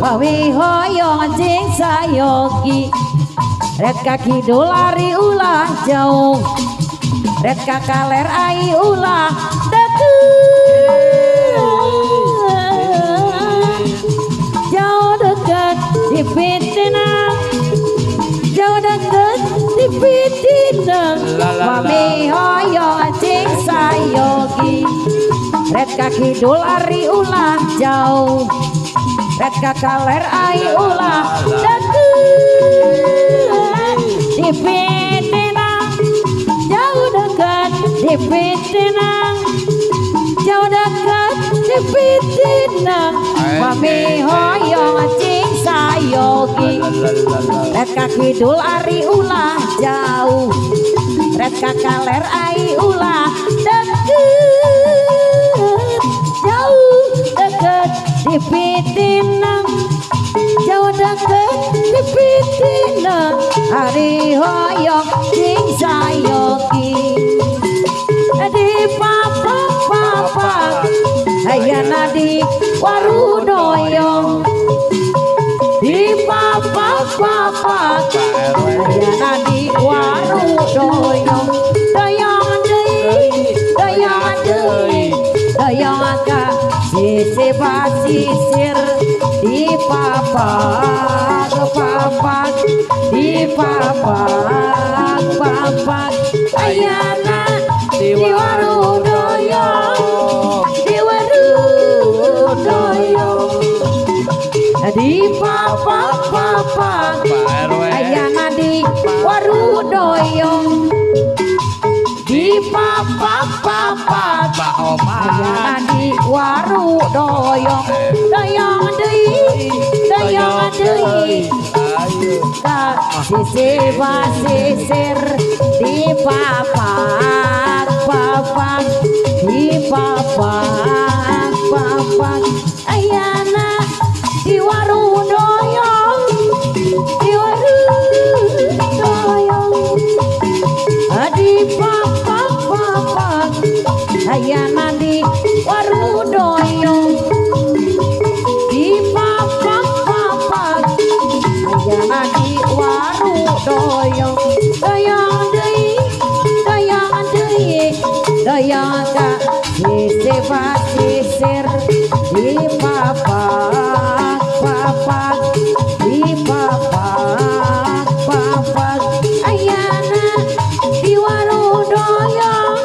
Wawi hoyong jing sayogi red kaki dolari ulah jauh red kakaler ai ulah deket jauh deket di pitinang jauh deket di pitinang Wawi hoyong jing sayogi red kaki dolari ulah jauh red kakaler ai ulah deket di pitinang jauh dekat di pitinang jauh dekat di pitinang Mami hoyong cing sayogi red kaki dul ari ulah jauh red kakaler ai ulah deket jauh dekat di pitinang jauh dekat di pitinang hari hoyong cing sayogi di papa ayana di warudoyong di papa ayana di warudoyong doyong ka sisi basisir di papa di papa ayana di warudoyong di papa ayana di warudoyong di papa ayana di warudoyong doyong deui ka sisi basisir di papa di papa ayana di warudoyong di papa ayana di warudoyong di papa ayana di warudoyong doyong ka sisi basisir di papa di papa ayana di warudoyong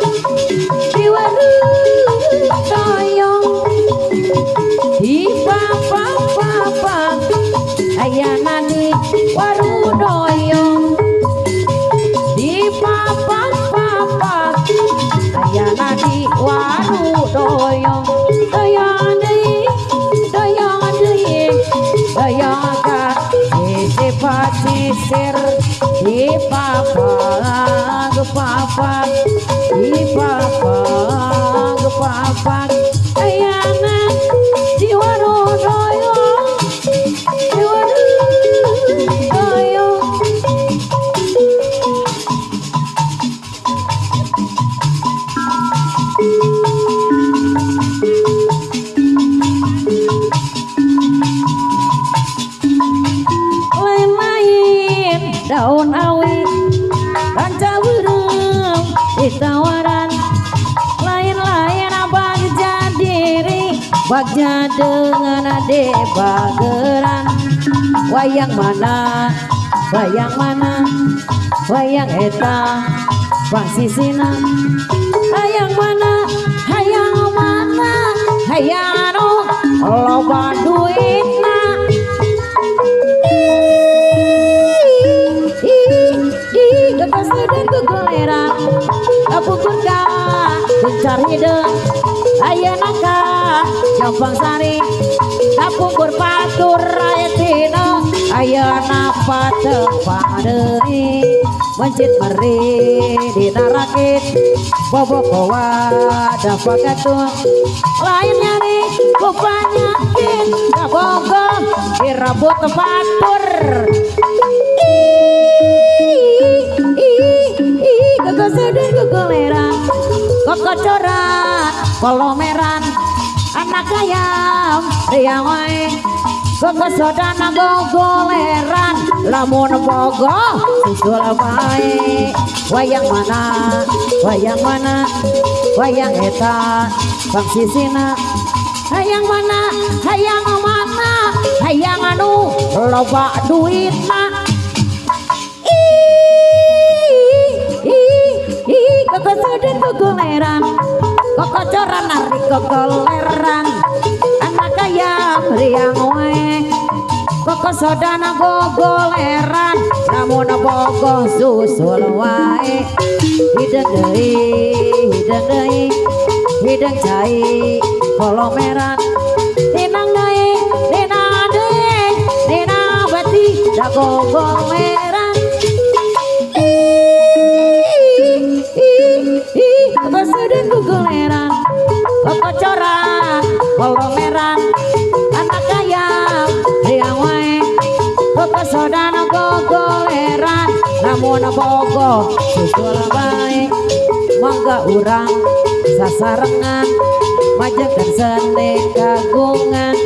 di papa ayana di warudoyong di papa ayana di warudoyong doyong ka sisi basisir di papa di papa ayana di warudoyong lain-lain daun awi ranca burung ditawaran lain-lain abang jadiri bagja dengan ade bageran wayang mana wayang eta pasisina hayang mana hayang loba duitna kekesedan kegoleran kapukur ka gencar hidung ayana ka jombang sari kapukur patur rayatina ayana pateng paderi mencit meri ditarakit bobok kowa dapat gatung lain nyari kebanyakin kabogong dirambut patur kekesedan kegoleran kokocoran kolomeran anak ayam riang wae Kekesodana gogoleran lamun bogo susul bae wayang mana wayang mana wayang eta bang sisina hayang mana hayang anu loba duitna kekesodan gogoleran kekocoran narik gogoleran anak ayam riang wae kekesodana gogoleran namun bogoh susul wae hidang deui hidang cai kolomeran tinang deui dina bati da gogoleran kekesodan gogoleran kekocoran kolomeran anak ayam riang wae kekesodana gogoleran namun bogoh susul bae mangga urang sasarengan majekan seni kagungan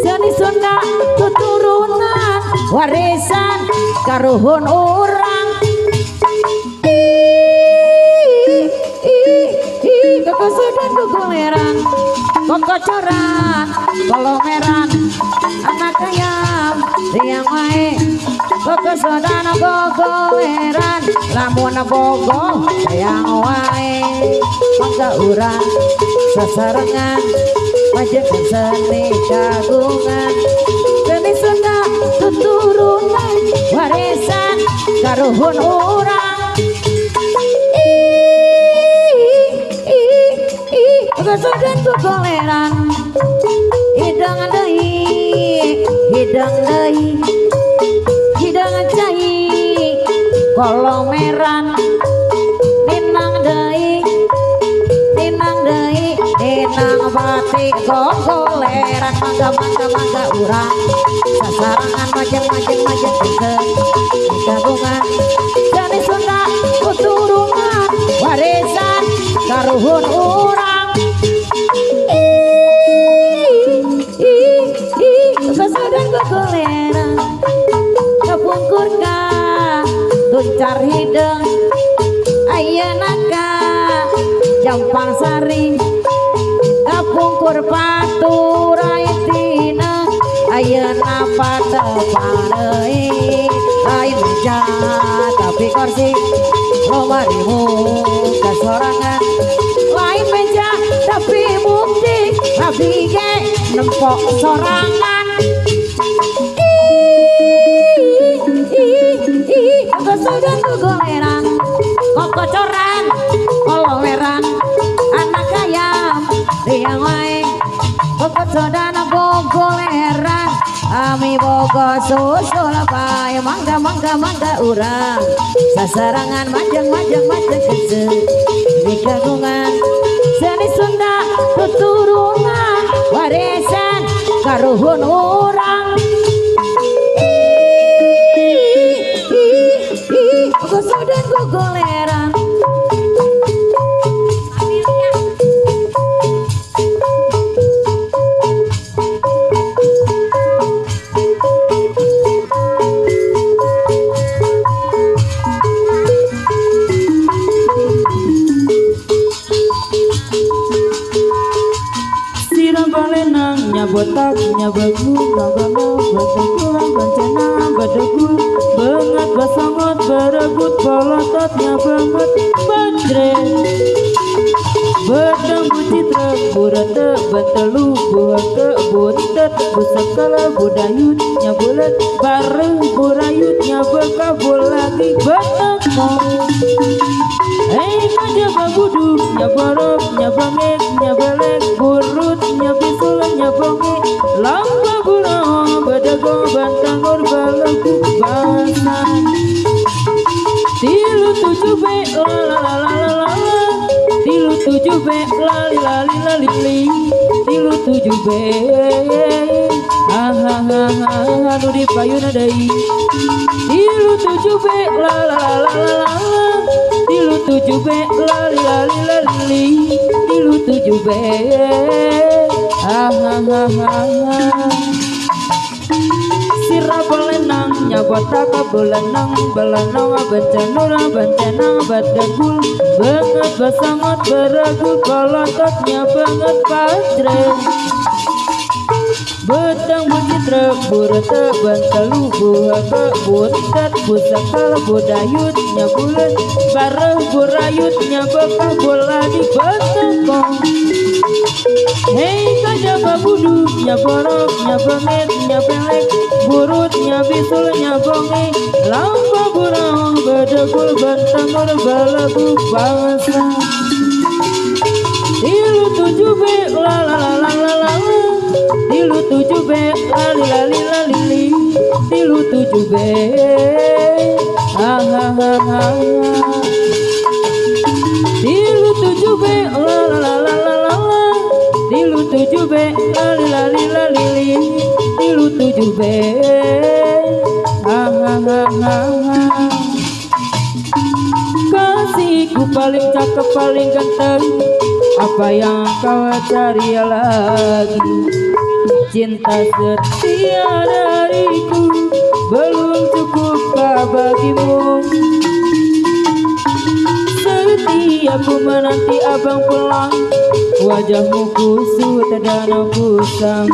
seni Sunda tuturunan warisan karuhun urang kekesodan gogoleran kekocoran kolomeran anak ayam riang wae kekesodana gogoleran lamun bogoh sayang wae mangga urang sasarengan majekan seni kagungan seni Sunda tuturunan warisan karuhun urang kekesodan gogoleran hidang deui hidang cai kolomeran tinang deui tinang bati gogoleran mangga urang sasarangan majeng kagungan seni Sunda tuturungan warisan karuhun urang kekesodan gogoleran kapungkur ka tuncar hidung ayeuna ka Jampang Sari kapungkur paturai tina ayeuna patepang deui lain meja tapi kursi lomarimu kasorangan lain meja tapi bukti abi ge nempok sorangan kekesodan gogoleran kokocoran kolomeran anak ayam riang wae kekesodana gogoleran ami bogo susul bae mangga urang sasarangan majeng kese di kagungan seni Sunda tuturunan warisan karuhun urang kekesodan gogoleran botak nyabagu nagana bategulang bencana badegul banget basangot berebut polotot nyabanget bandre bedang bucitra burate betelu buhake buntet busakala budayut nyabulet bareng burayut nyabakabul lagi betak mau nyabagudu nyabarok nyabangek nyabelek burut nyabisul nyabonge lamba guna badago bantangor balaku basan tilu tujuh be la tilu tujuh be lali tilu tujuh be nu di payuna deui tilu tujuh be la tilu tujuh be lali tilu tujuh be Sira belenang nyabota ka belenang belenang bencanura bencenang badagul banget basangat beragul kolototnya banget padre betang bucitra burata bantalu buhaga buntat busakal budayutnya bulan bareng burayutnya bakal bola di batangkong. Hei kajaba budu nya borok nya benget nya pelek burut nya bisul nya bonge lampa burang badagul bantangur balagu bangsa tilu tujuh be la la la la la la tilu tujuh be lali lali lali tilu tujuh be ha ha ha ha tilu tujuh be la la la la la la tilu tujuh be lali lali lali tilu tujuh be ha ha ha ha kasihku paling cakep paling ganteng apa yang kau cari lagi cinta setia dariku belum cukupkah bagimu setiap ku menanti abang pulang wajahmu kusut dan kusam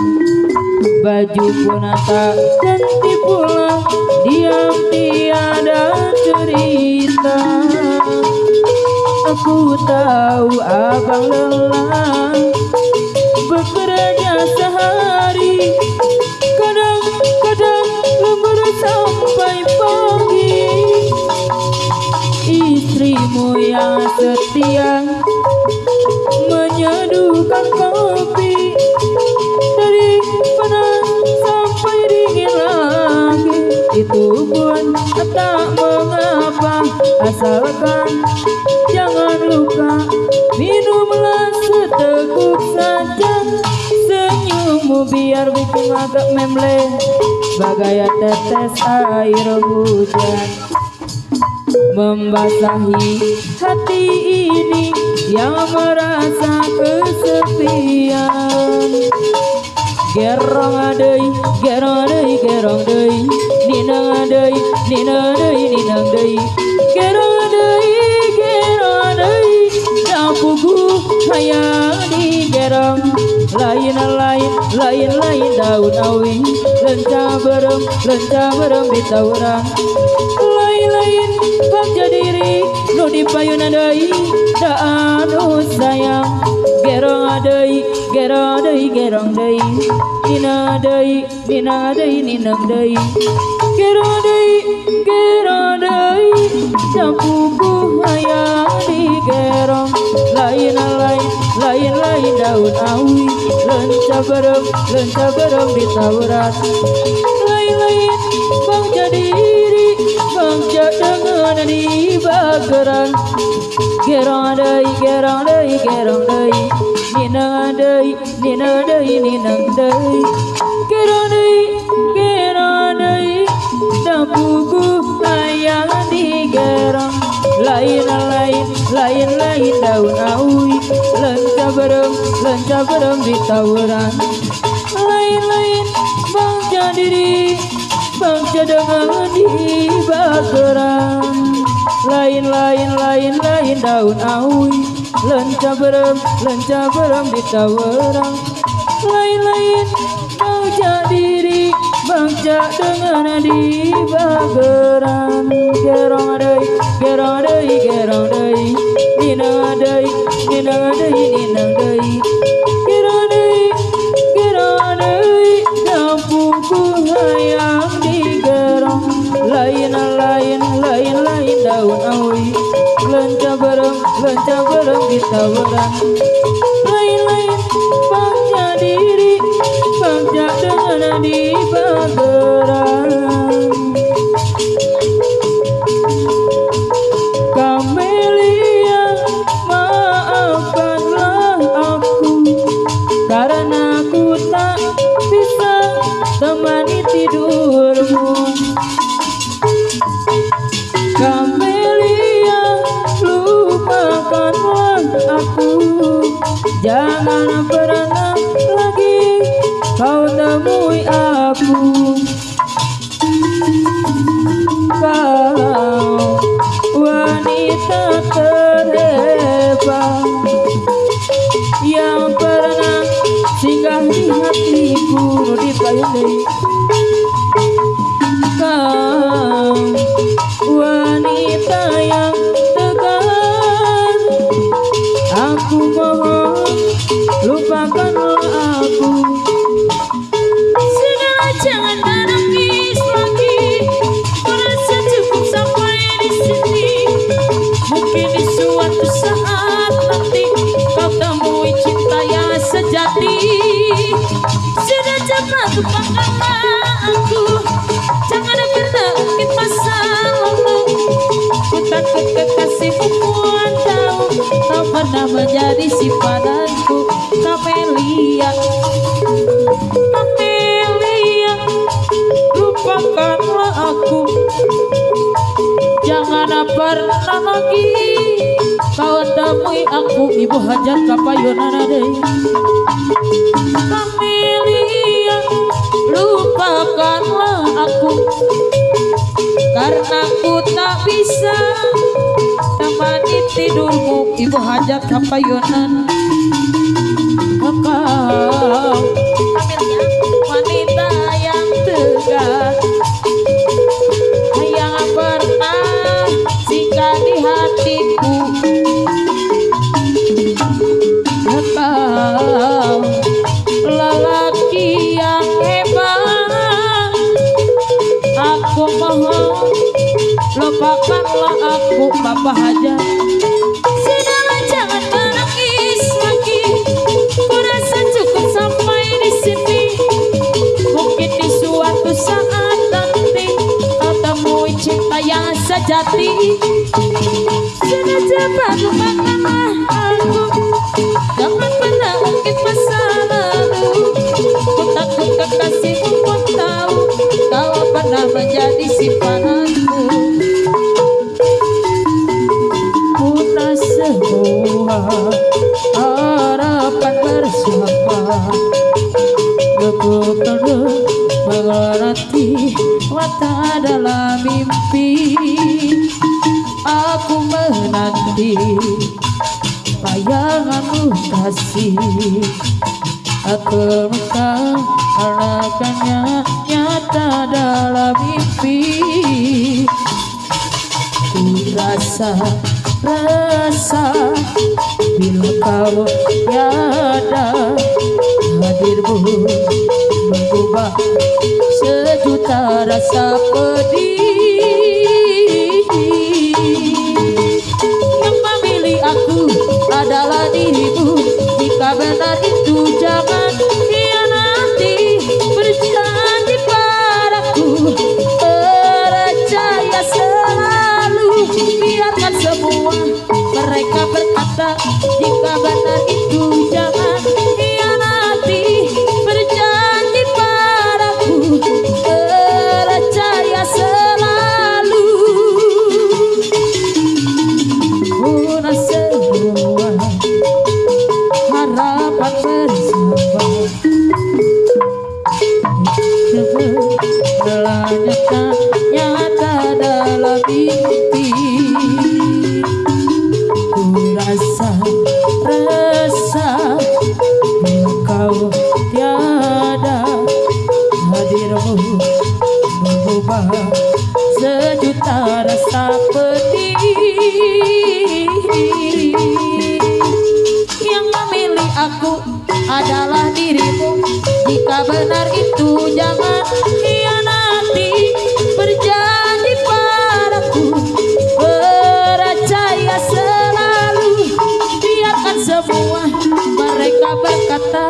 baju pun tak ganti pula diam tiada cerita aku tahu abang lelah bekerja sehari kadang-kadang lembur sampai pagi istrimu yang setia menyeduhkan kopi dari panas sampai dingin lagi itu pun tak mengapa asalkan jangan lupa minumlah seteguk saja senyummu biar bikin agak memble bagai tetes air hujan membasahi hati ini yang merasa kesepian gerong adei gerong adei gerong adei ninang adei ninang adei ninang adei gerong adei gerong adei dapuku hayang di gerong lain daun awi lencah berem di tawuran lain bagja diri nu di payun adei da anu sayang gerong adei gerong adei gerong adei nina adei ninang adei gerong adei dapuku hayang di gerong lain daun awi lencah berem di tawuran lain bangja diri bangja dengan di bageran gerong adei ninang adei ninang adei gerong adei dapuku hayang di gerong lain daun awi lencah berem di tawuran lain bangja diri bangja dengan di bageran lain daun awi lencah berem di tawuran lain bangja diri bangja dengan di bageran gerong adei ninang adei ninang adei gerong adei dapuku hayang di gerong lain daun awi lencah berem di tawuran lain bangja diri bangja dengan di bageran Kamelia maafkanlah aku karena aku tak bisa temani tidurmu Kamelia lupakanlah aku jangan pernah lagi kau temui aku aku kalau wanita terhebat yang pernah singgah di hatiku di payung kau wanita yang tegar aku mohon lupakanlah aku Sudahlah jangan menangis lagi merasa cukup sampai di sini mungkin di suatu saat nanti kau temui cinta yang sejati sudah cepat lupakanlah aku jangan pernah ungkit masa lalu ku takut kekasihmu pun tahu kau pernah menjadi simpadanku Kamelia Kamelia lupakanlah aku jangan pernah lagi kau temui aku ibu hajat kapayunan adai Kamelia lupakanlah aku karena ku tak bisa temani tidurmu ibu hajat kapayunan kau wanita yang tegar yang pernah singgah di hatiku kau lelaki yang hebat aku mohon lupakanlah aku Papa Hajat sudahlah jangan menangis lagi ku rasa cukup sampai di sini mungkin di suatu saat nanti kau temui cinta yang sejati sudah cepat lupakanlah aku jangan pernah ungkit masa lalu ku takut kekasihmu pun tahu kau pernah menjadi simpananku punah semua harapan bersama Aku terus mengerti mata dalam mimpi Aku menanti bayanganmu kasih Aku mengharapkannya nyata dalam mimpi Ku rasa bila kau tiada hadirmu mengubah sejuta rasa pedih yang memilih aku adalah dirimu jika benar itu jangan hianati berjanji padaku percaya selalu biarkan semua mereka berkata jika benar itu jangan hianati berjanji padaku percaya selalu punah semua harapan bersama telah nyata dalam mimpi ku rasa bila kau tiada hadirmu mengubah sejuta rasa pedih yang memilih aku adalah dirimu jika benar itu jangan hianati berjanji padaku percaya selalu biarkan semua mereka berkata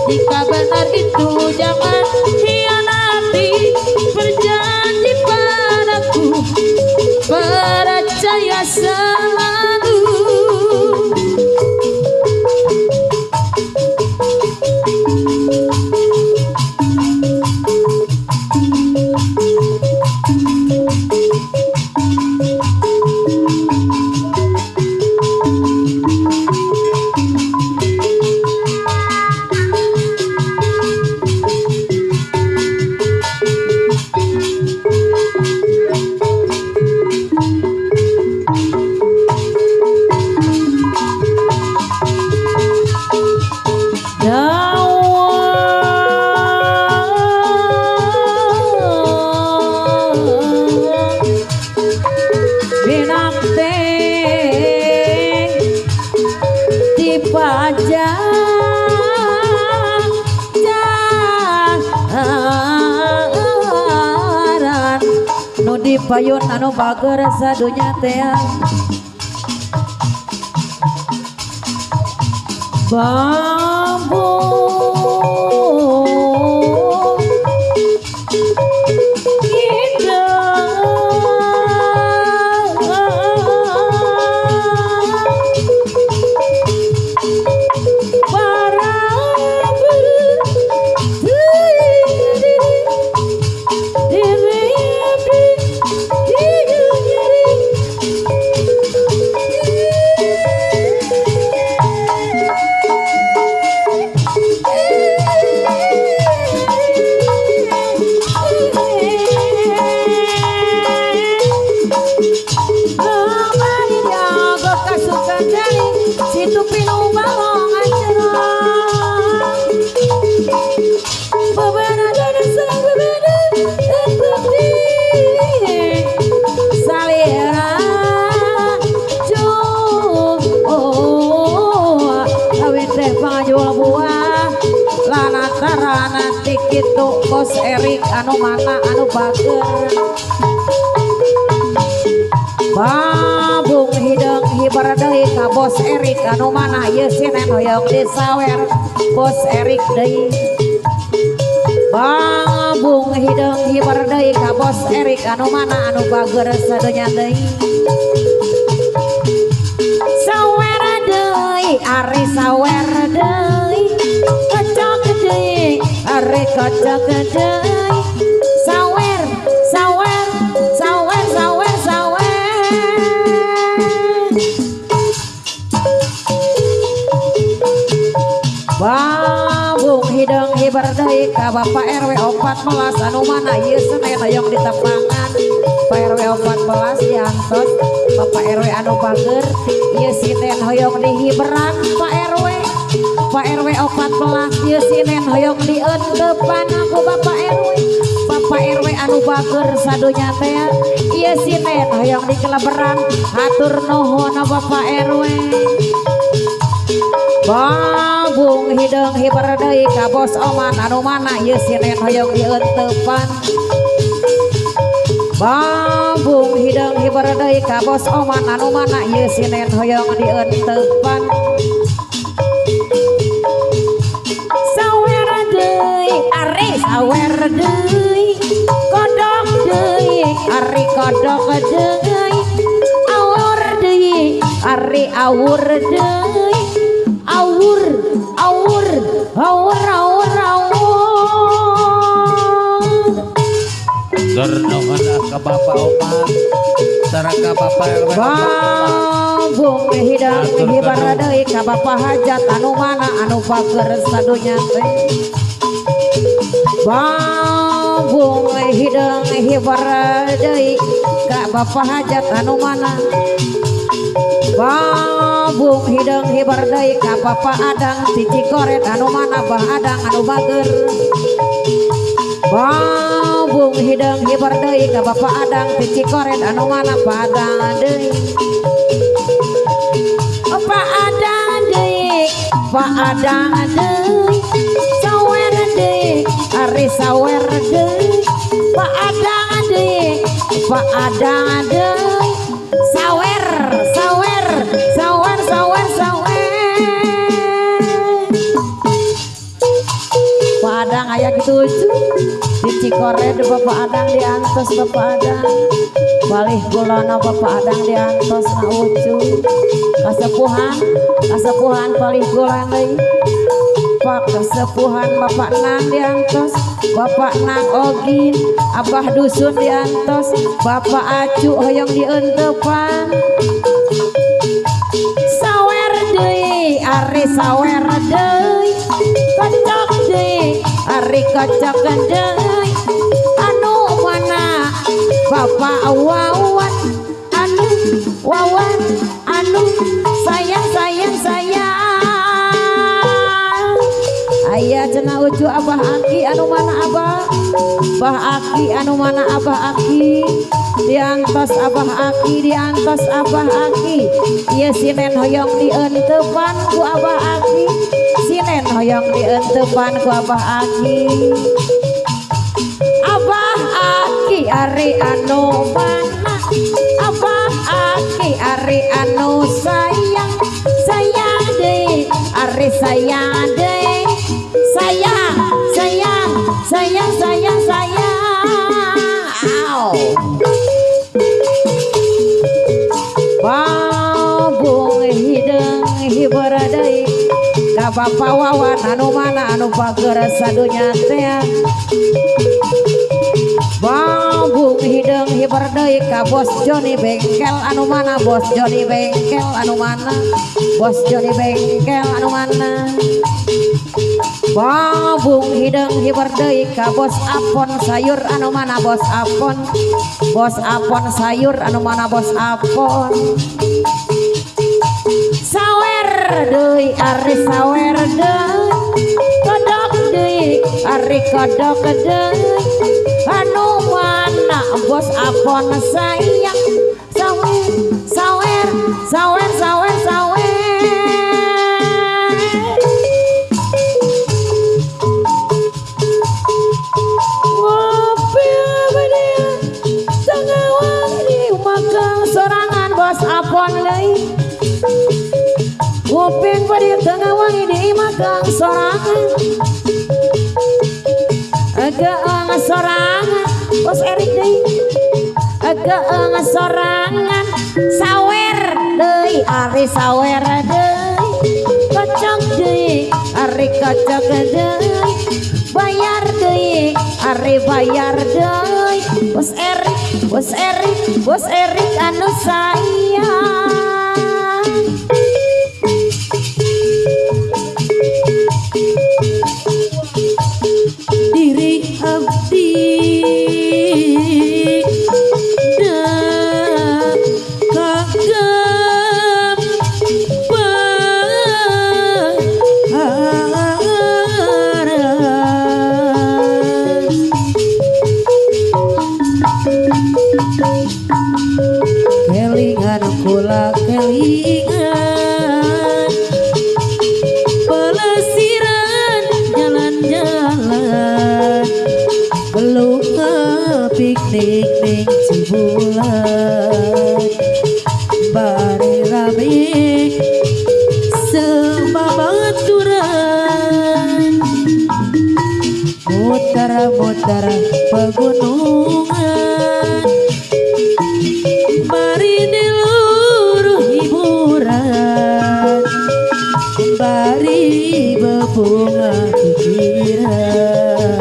jika benar itu jangan hianati berjanji padaku percaya selalu payun anu bager sadunya teh bambu itu Bos Erik anu mana anu bager babung hidung hibar deui ka Bos Erik anu mana ieu sinen hoyong disawer Bos Erik deui babung hidung hibar deui ka Bos Erik anu mana anu bager sadonya deui sawer deui ari sawer deui kocok deui are kocok deui sawer sawer sawer sawer sawer babung hidung hibar deui ka Bapak RW 14 anu mana ieu Senen hoyong ditepangan Pak RW 14 diantos Bapak RW anu bager ieu Senen hoyong dihiberan Pak RW Pak RW 14 ieu Sinen hoyong dieunteupan aku Bapak RW Bapak RW anu bager sadunya teh ieu Sinen hoyong dikeleberan hatur nuhun Bapak RW babung hidung hibar deui ka Bos Oman anu mana ieu Sinen hoyong dieunteupan babung hidung hibar deui ka Bos Oman anu mana ieu Sinen hoyong dieunteupan sawer deui ari sawer deui kodok deui ari kodok deui awur deui ari awur deui awur awur awur awur awur Gernuhun ka Bapak Oman sareng Bapak RW babung hidung hibar deui ka Bapak Hajat anu mana anu bager sadunya teh babung hidung hibar deui ka Bapak Hajat anu mana babung hidung hibar deui ka Bapak Adang Cici Koret anu mana Bah Adang anu bager babung hidung hibar deui ka Bapak Adang Cici Koret anu mana Pak Adang deui Pak Adang deui Pak Adang deui sawer deui ari sawer deui Pak Adang deui Pak Adang deui sawer sawer sawer sawer sawer Pak Adang aya kitu di Cikored Bapak Adang diantos Bapak Adang balih gulana Bapak Adang diantos na ucu kasepuhan balih gulan deui Pak kasepuhan Bapak Nang diantos Bapak Nang Ogin Abah Dusun diantos Bapak Acu hoyong dieunteupan sawer deui ari sawer deui kocok deui ari kocok deui anu mana Bapak Wawan anu Wawan anu sayang sayang sayang aya cenah ucu Abah Aki anu mana Abah Bah Aki anu mana Abah Aki diantos Abah Aki diantos Abah Aki ieu Sinen hoyong dieunteupan ku Abah Aki Sinen hoyong dieunteupan ku Abah Aki Abah Aki ari anu Bapak Wawan anu mana anu pager sadunya teh Bambung hidung hibar deui ka Bos Joni bengkel anu mana Bos Joni bengkel anu mana Bos Joni bengkel anu mana Bambung hidung hibar deui ka Bos Apon sayur anu mana Bos Apon sayur anu mana Bos Apon sawer deui ari sawer deui kodok deui ari kodok deui anu mana Bos Apon sayang sawer ngopi bedia tengah wangi makan sorangan Bos Apon deui ngopi bedia tengah wangi di makan sorangan agak sorangan Bos Erik deui agak sorangan sawer deui ari sawer deui kocok deui ari kocok deui bayar deui ari bayar deui Bos Erik anu sayang diri abdi kelingan kula kelingan pelesiran jalan-jalan belum piknik ning Cibulan bari rame sebabaturan muter-muter pegunungan bari diluruh hiburan bari bebunga pikiran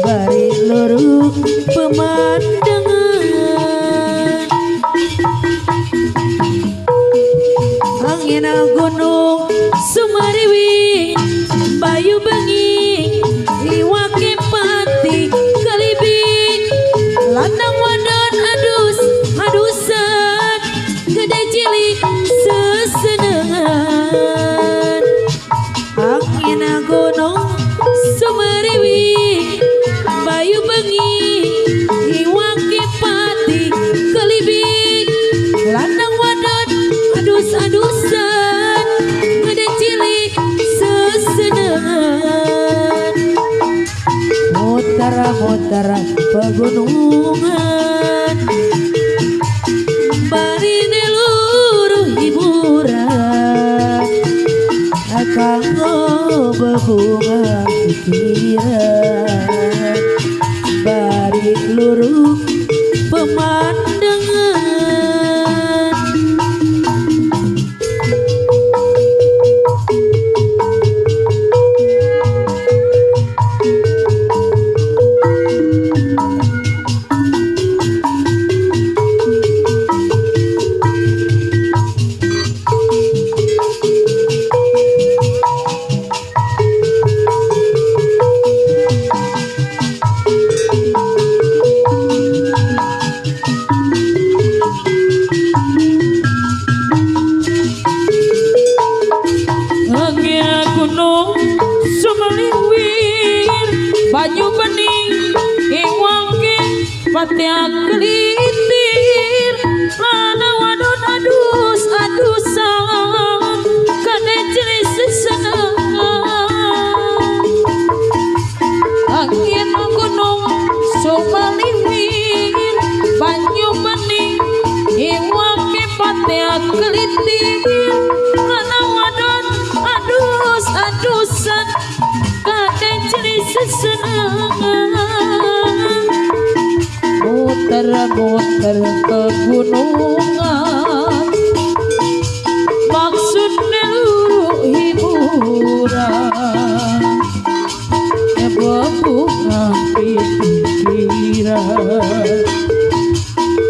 bari luruh pemandangan angin gunung Sumariwi Bayu Bengi Iwake Pati Kalibi Landang Wadon adusan gede cilik sesenengan angin gunung Sumariwi Bayu Bengi Iwake Pati Kalibi Landang Wadon adusan gede cilik sesenengan muter-muter pegunungan bari diluruh hiburan kanggo bebunga pikiran bari luruh pemandangan Banyu bening Iwake Patia Kelitir Lana wadon adusan Kade jenis sesenengan angin gunung Sumaliwir Banyu bening Iwake Patia Kelitir Lana wadon adusan Kade jenis sesenengan muter-muter pegunungan maksudnya luruh hiburan pikiran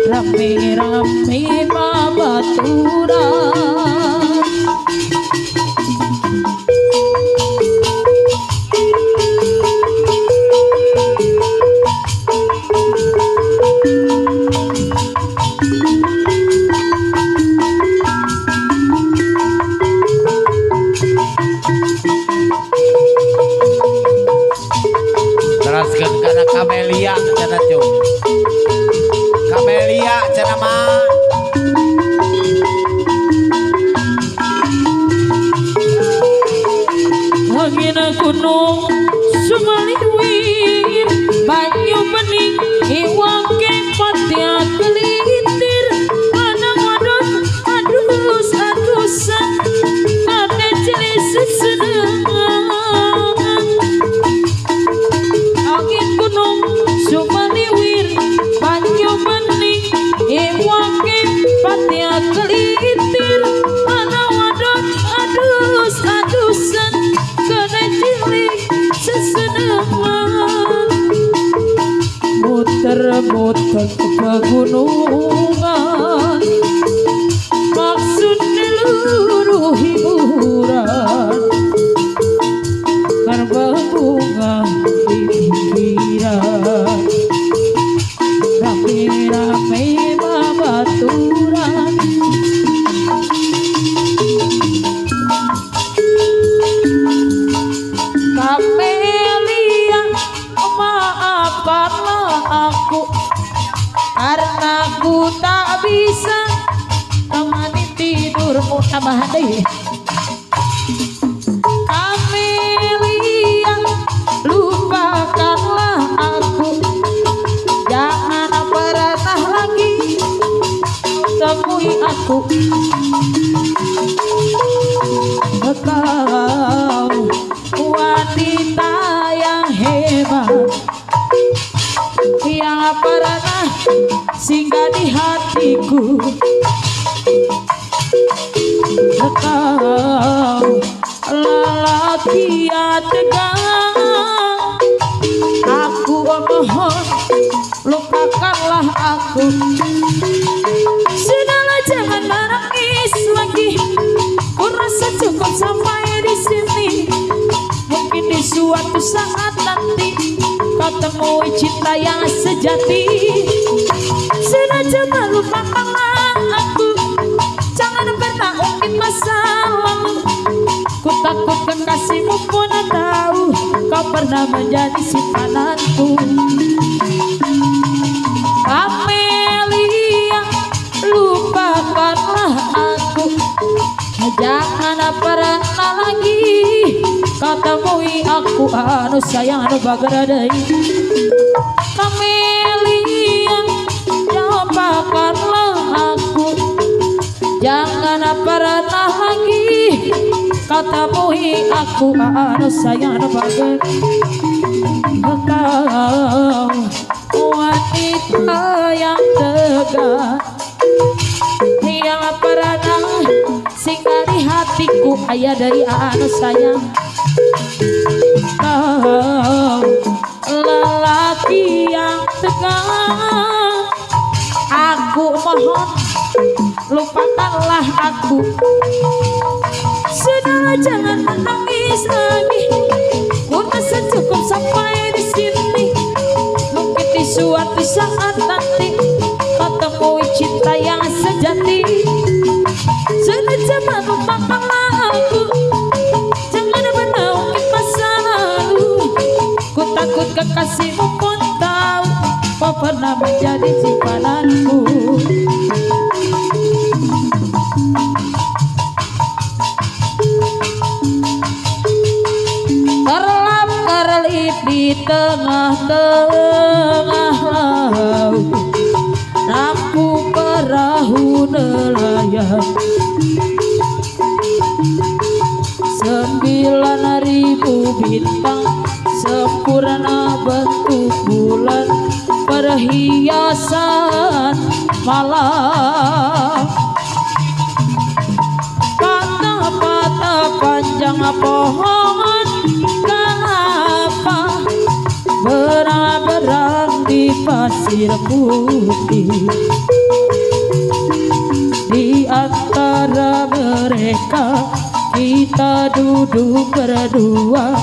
rame-rame babaturan teraskan karena kamelia cana cung kamelia cana mah angin gunung sumaliwir banyu bening iwang kepatnya kelintir panang wadon adus adusan kate cilik sesenengan angin gunung sumaliwir banyu bening iwang kepatnya kelintir panang wadon adus adusan kate cilik sesenengan muter-muter ke pegunungan maksud seluruh hiburan berbunga di pikiran rame-rame babaturan Kamelia maafkanlah aku karena aku tak bisa temani tidurmu tambah deh Kamelia lupakanlah aku jangan pernah lagi temui aku kau wanita yang hebat yang pernah singgah di hatiku kau lelaki yang tegar aku mohon lupakanlah aku sudahlah jangan menangis lagi ku rasa cukup sampai di sini mungkin di suatu saat nanti kau temui cinta yang sejati sudah jangan lupakanlah aku jangan pernah ungkit masa lalu ku takut kekasihmu pun tahu kau pernah menjadi simpananku Kamelia lupakanlah aku jangan pernah lagi kau temui aku anu sayang anu bagradai Kamelia lupakanlah aku jangan pernah lagi kau temui aku anu sayang anu bagradai kau wanita yang tegar yang pernah singgah di hatiku ayah dari anu sayang kau lelaki yang tegar aku mohon lupakanlah aku sudahlah jangan menangis lagi ku rasa cukup sampai di sini mungkin di suatu saat nanti kau temui cinta yang sejati sudah jangan lupakanlah aku jangan pernah ungkit masa lalu ku takut kekasihmu pun tahu kau pernah menjadi simpananku terlap-terlip di tengah-tengah laut rampung perahu nelayan 9.000 bintang sempurna bentuk bulan perhiasan malam patah-patah panjang pohon kelapa bernama pasir putih. Di antara mereka kita duduk berdua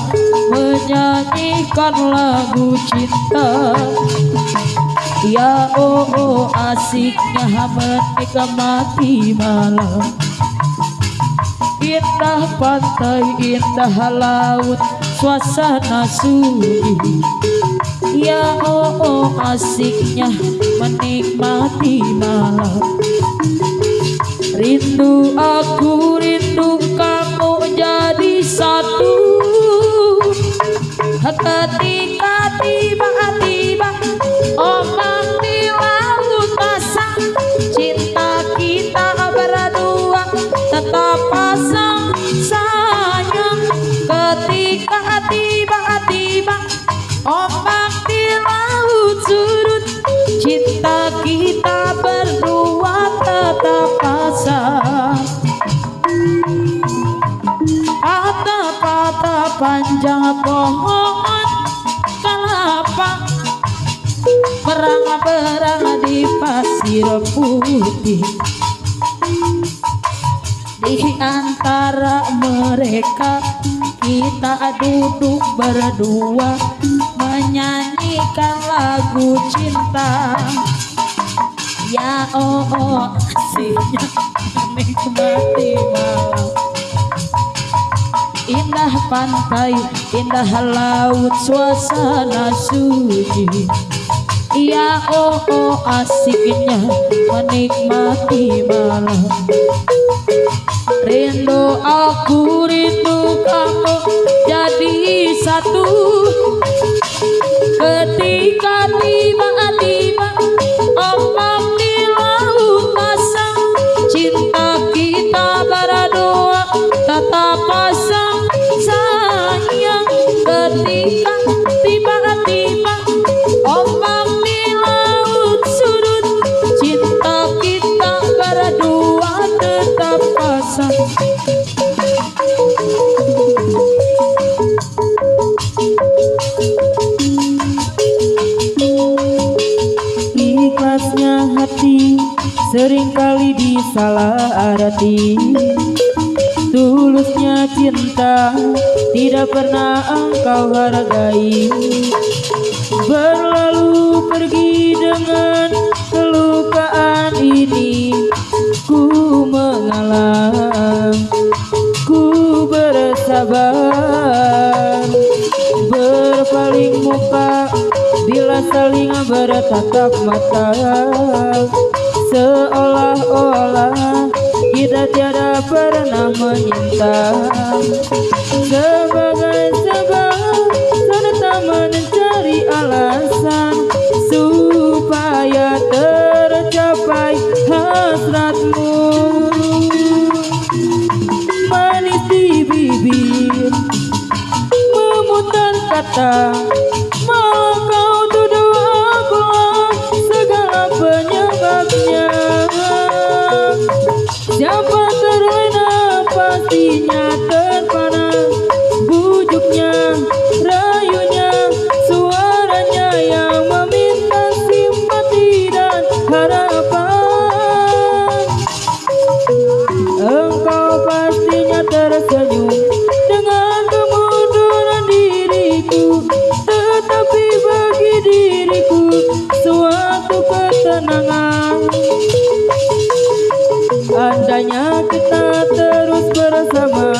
menyanyikan lagu cinta. Ya oh asiknya menikmati malam, indah pantai, indah laut, suasana sunyi. Ya oh asiknya menikmati malam. Rindu aku, rindu kamu jadi satu. Ketika tiba-tiba ombak di laut pasang, cinta kita berdua tetap pasang sayang. Ketika tiba-tiba ombak di laut surut, cinta kita berdua tetap pasang. Patah-patah panjang pohon kelapa, berang-berang di pasir putih. Di antara mereka kita duduk berdua menyanyikan lagu cinta. Ya oh asiknya menikmati malam, indah pantai, indah laut, suasana sunyi. Ya oh asiknya menikmati malam. Rindu aku, rindu kamu jadi satu. Ketika tiba-tiba ombak di laut pasang, cinta kita berdua tetap pasang sayang. Ketika tiba-tiba ombak di laut surut, cinta kita berdua tetap pasang. Ikhlasnya hati seringkali disalah arti. Tulusnya cinta tidak pernah engkau hargai. Berlalu pergi dengan kelukaan ini, ku mengalah, ku bersabar. Berpaling muka bila saling bertatap mata, seolah-olah kita tiada pernah menyinta. Sebagai sebab serta mencari alasan supaya tercapai hasratmu. Manis di bibir memutar kata, mau kau tuduh akulah segala penyebabnya. Siapa terlena pastinya terpana, bujuknya, rayunya, suaranya yang meminta simpati dan harapan. Engkau pastinya tersenyum dengan kemunduran diriku, tetapi bagi diriku suatu ketenangan. Andainya kita terus bersama,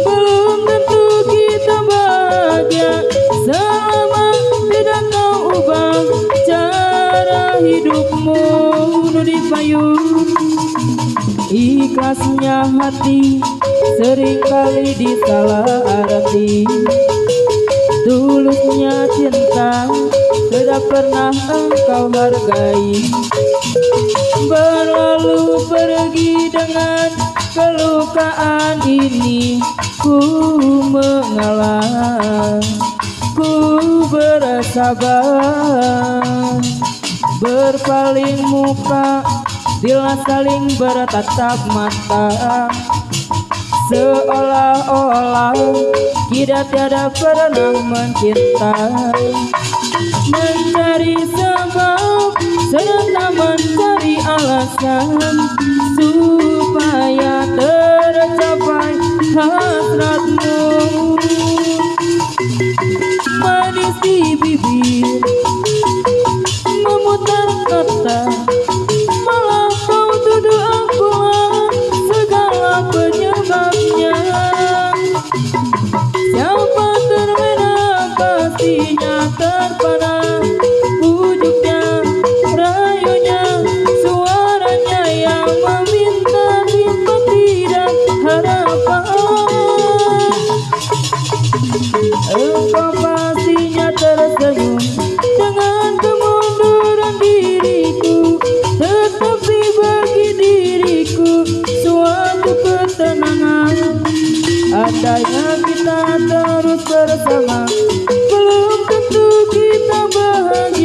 belum tentu kita bahagia selama tidak kau ubah cara hidupmu. Nudi payung. Ikhlasnya hati seringkali disalah arti. Tulusnya cinta tidak pernah engkau hargai. Berlalu pergi dengan kelukaan ini, ku mengalah, ku bersabar. Berpaling muka bila saling bertatap mata, seolah-olah kita tiada pernah mencinta. Mencari sebab alasan supaya tercapai hasratmu. Manis di bibir memutar kata, malah kau tuduh akulah segala penyebabnya. Siapa terlena pastinya terpana, bujuknya, rayunya, suaranya yang meminta-minta tidak harapan. Engkau pastinya tersenyum dengan kemunduran diriku, tetapi bagi diriku suatu ketenangan. Andainya kita terus bersama, belum tentu kita bahagia.